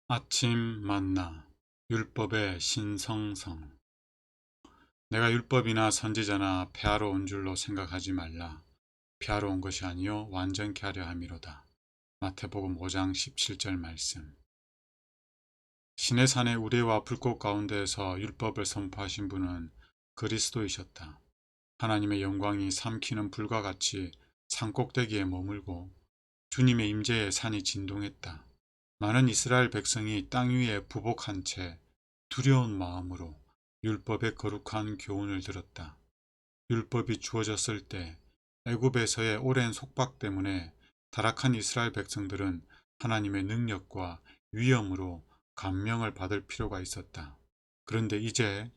아침 만나 율법의 신성성. 내가 율법이나 선지자나 폐하러 온 줄로 생각하지 말라. 폐하러 온 것이 아니요 완전케 하려 함이로다. 마태복음 5장 17절 말씀. 시내산의 우레와 불꽃 가운데에서 율법을 선포하신 분은 그리스도이셨다. 하나님의 영광이 삼키는 불과 같이 산꼭대기에 머물고 주님의 임재에 산이 진동했다. 많은 이스라엘 백성이 땅 위에 부복한 채 두려운 마음으로 율법의 거룩한 교훈을 들었다. 율법이 주어졌을 때 애굽에서의 오랜 속박 때문에 타락한 이스라엘 백성들은 하나님의 능력과 위엄으로 감명을 받을 필요가 있었다. 그런데 이제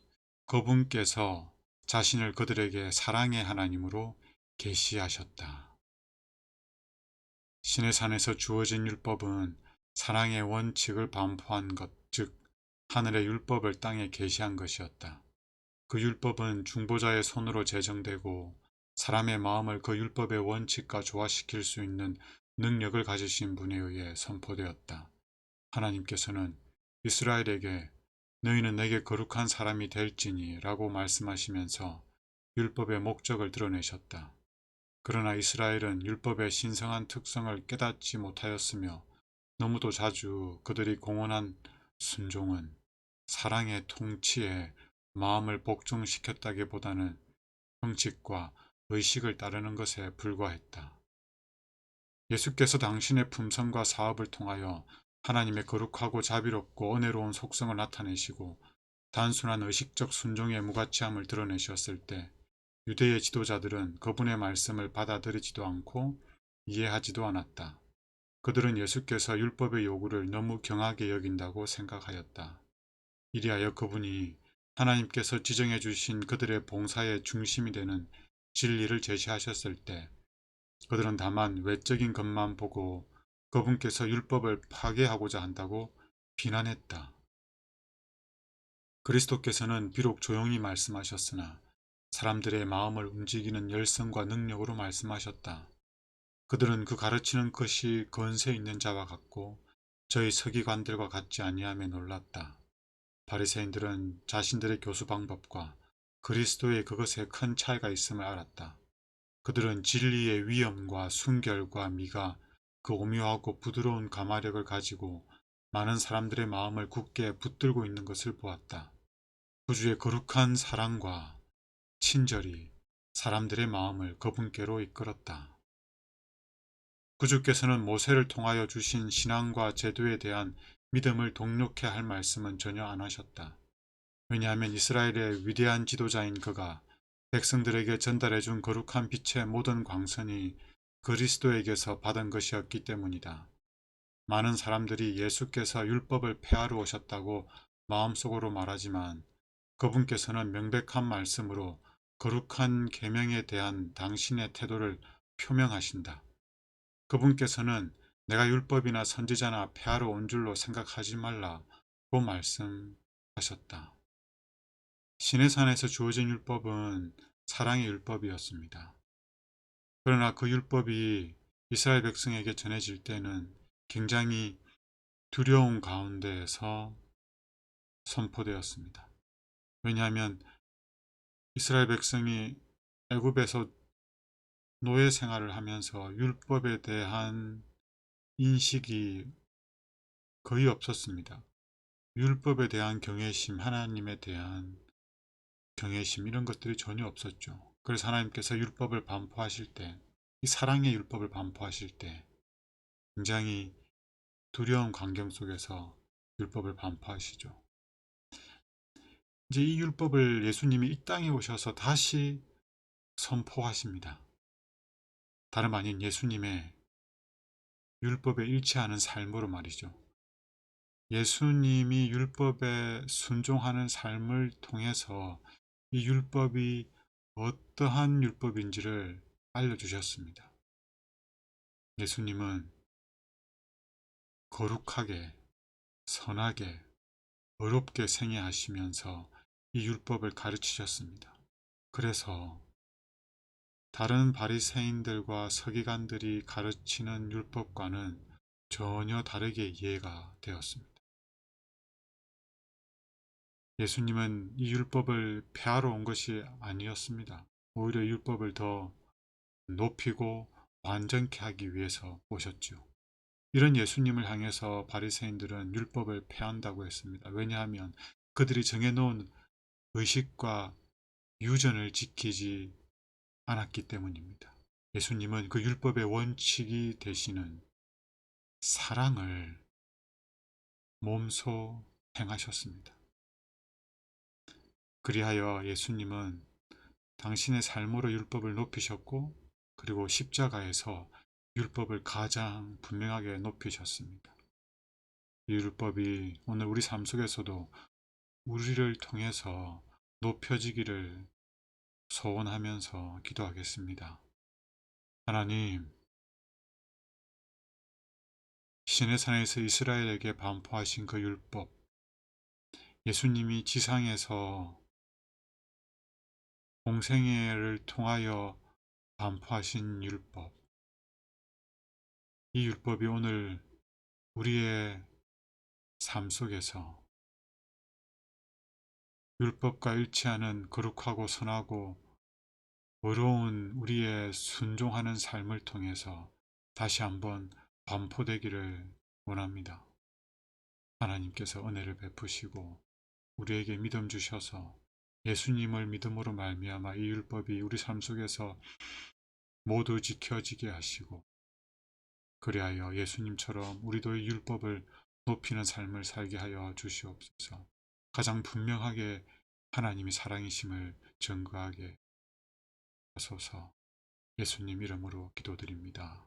그분께서 자신을 그들에게 사랑의 하나님으로 계시하셨다. 시내산에서 주어진 율법은 사랑의 원칙을 반포한 것, 즉 하늘의 율법을 땅에 계시한 것이었다. 그 율법은 중보자의 손으로 제정되고 사람의 마음을 그 율법의 원칙과 조화시킬 수 있는 능력을 가지신 분에 의해 선포되었다. 하나님께서는 이스라엘에게 너희는 내게 거룩한 사람이 될지니 라고 말씀하시면서 율법의 목적을 드러내셨다. 그러나 이스라엘은 율법의 신성한 특성을 깨닫지 못하였으며 너무도 자주 그들이 공언한 순종은 사랑의 통치에 마음을 복종시켰다기보다는 형식과 의식을 따르는 것에 불과했다. 예수께서 당신의 품성과 사업을 통하여 하나님의 거룩하고 자비롭고 은혜로운 속성을 나타내시고 단순한 의식적 순종의 무가치함을 드러내셨을 때 유대의 지도자들은 그분의 말씀을 받아들이지도 않고 이해하지도 않았다. 그들은 예수께서 율법의 요구를 너무 경하게 여긴다고 생각하였다. 이리하여 그분이 하나님께서 지정해 주신 그들의 봉사의 중심이 되는 진리를 제시하셨을 때 그들은 다만 외적인 것만 보고 그분께서 율법을 파괴하고자 한다고 비난했다. 그리스도께서는 비록 조용히 말씀하셨으나 사람들의 마음을 움직이는 열성과 능력으로 말씀하셨다. 그들은 그 가르치는 것이 권세 있는 자와 같고 저희 서기관들과 같지 아니함에 놀랐다. 바리새인들은 자신들의 교수 방법과 그리스도의 그것에 큰 차이가 있음을 알았다. 그들은 진리의 위엄과 순결과 미가 그 오묘하고 부드러운 가마력을 가지고 많은 사람들의 마음을 굳게 붙들고 있는 것을 보았다. 구주의 거룩한 사랑과 친절이 사람들의 마음을 그분께로 이끌었다. 구주께서는 모세를 통하여 주신 신앙과 제도에 대한 믿음을 동력케 할 말씀은 전혀 안 하셨다. 왜냐하면 이스라엘의 위대한 지도자인 그가 백성들에게 전달해준 거룩한 빛의 모든 광선이 그리스도에게서 받은 것이었기 때문이다. 많은 사람들이 예수께서 율법을 폐하러 오셨다고 마음속으로 말하지만 그분께서는 명백한 말씀으로 거룩한 계명에 대한 당신의 태도를 표명하신다. 그분께서는 내가 율법이나 선지자나 폐하러 온 줄로 생각하지 말라고 말씀하셨다. 시내산에서 주어진 율법은 사랑의 율법이었습니다. 그러나 그 율법이 이스라엘 백성에게 전해질 때는 굉장히 두려움 가운데에서 선포되었습니다. 왜냐하면 이스라엘 백성이 애굽에서 노예 생활을 하면서 율법에 대한 인식이 거의 없었습니다. 율법에 대한 경외심, 하나님에 대한 경외심 이런 것들이 전혀 없었죠. 그래서 하나님께서 율법을 반포하실 때, 이 사랑의 율법을 반포하실 때 굉장히 두려운 광경 속에서 율법을 반포하시죠. 이제 이 율법을 예수님이 이 땅에 오셔서 다시 선포하십니다. 다름 아닌 예수님의 율법에 일치하는 삶으로 말이죠. 예수님이 율법에 순종하는 삶을 통해서 이 율법이 어떠한 율법인지를 알려주셨습니다. 예수님은 거룩하게, 선하게, 의롭게 생애하시면서 이 율법을 가르치셨습니다. 그래서 다른 바리새인들과 서기관들이 가르치는 율법과는 전혀 다르게 이해가 되었습니다. 예수님은 이 율법을 폐하러 온 것이 아니었습니다. 오히려 율법을 더 높이고 완전케 하기 위해서 오셨죠. 이런 예수님을 향해서 바리새인들은 율법을 폐한다고 했습니다. 왜냐하면 그들이 정해놓은 의식과 유전을 지키지 않았기 때문입니다. 예수님은 그 율법의 원칙이 되시는 사랑을 몸소 행하셨습니다. 그리하여 예수님은 당신의 삶으로 율법을 높이셨고, 그리고 십자가에서 율법을 가장 분명하게 높이셨습니다. 이 율법이 오늘 우리 삶 속에서도 우리를 통해서 높여지기를 소원하면서 기도하겠습니다. 하나님, 시내산에서 이스라엘에게 반포하신 그 율법, 예수님이 지상에서 공생애를 통하여 반포하신 율법, 이 율법이 오늘 우리의 삶 속에서 율법과 일치하는 거룩하고 선하고 의로운 우리의 순종하는 삶을 통해서 다시 한번 반포되기를 원합니다. 하나님께서 은혜를 베푸시고 우리에게 믿음 주셔서 예수님을 믿음으로 말미암아 이 율법이 우리 삶 속에서 모두 지켜지게 하시고, 그리하여 예수님처럼 우리도 이 율법을 높이는 삶을 살게 하여 주시옵소서. 가장 분명하게 하나님이 사랑이심을 증거하게 하소서. 예수님 이름으로 기도드립니다.